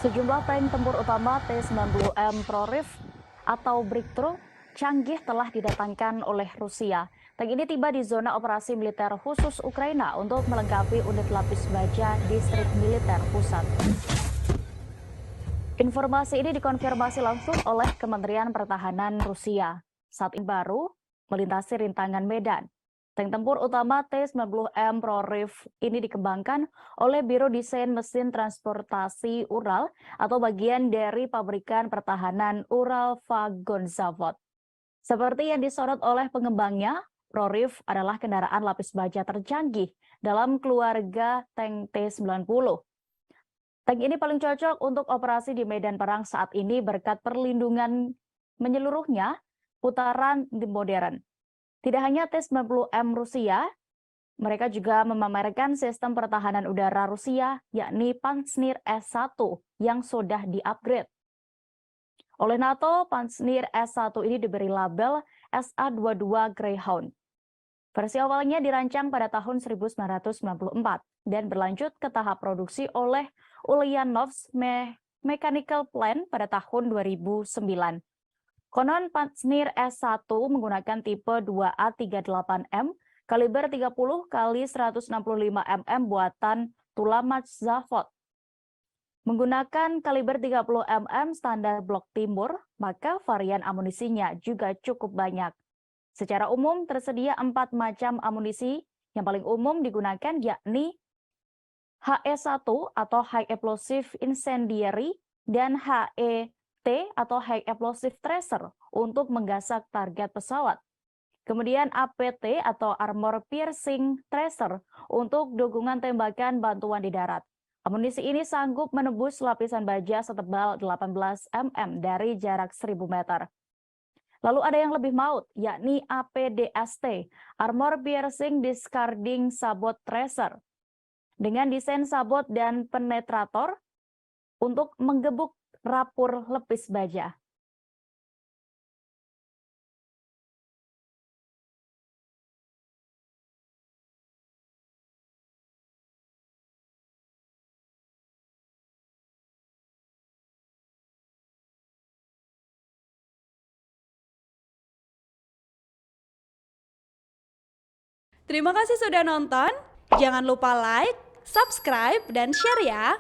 Sejumlah tank tempur utama T-90M Prorif atau Breakthrough canggih telah didatangkan oleh Rusia. Tank ini tiba di zona operasi militer khusus Ukraina untuk melengkapi unit lapis baja distrik militer pusat. Informasi ini dikonfirmasi langsung oleh Kementerian Pertahanan Rusia. Saat ini baru melintasi rintangan medan. Tank tempur utama T-90M Prorif ini dikembangkan oleh Biro Desain Mesin Transportasi Ural atau bagian dari pabrikan pertahanan Ural Vagonzavod. Seperti yang disorot oleh pengembangnya, Prorif adalah kendaraan lapis baja tercanggih dalam keluarga tank T-90. Tank ini paling cocok untuk operasi di medan perang saat ini berkat perlindungan menyeluruhnya putaran modern. Tidak hanya T-90M Rusia, mereka juga memamerkan sistem pertahanan udara Rusia, yakni Pantsir S1 yang sudah di-upgrade. Oleh NATO, Pantsir S1 ini diberi label SA-22 Greyhound. Versi awalnya dirancang pada tahun 1994 dan berlanjut ke tahap produksi oleh Ulyanovsk Mechanical Plant pada tahun 2009. Konon Pantsir S1 menggunakan tipe 2A38M kaliber 30 x 165 mm buatan Tulamach-Zavod. Menggunakan kaliber 30 mm standar blok timur, maka varian amunisinya juga cukup banyak. Secara umum tersedia 4 macam amunisi, yang paling umum digunakan yakni HE1 atau High Explosive Incendiary dan HET atau High Explosive Tracer untuk menggasak target pesawat. Kemudian APT atau Armor Piercing Tracer untuk dukungan tembakan bantuan di darat. Amunisi ini sanggup menembus lapisan baja setebal 18 mm dari jarak 1000 meter. Lalu ada yang lebih maut, yakni APDST, Armor Piercing Discarding Sabot Tracer, dengan desain sabot dan penetrator untuk menggebuk rapur lepis baja. Terima kasih sudah nonton. Jangan lupa like, subscribe, dan share ya.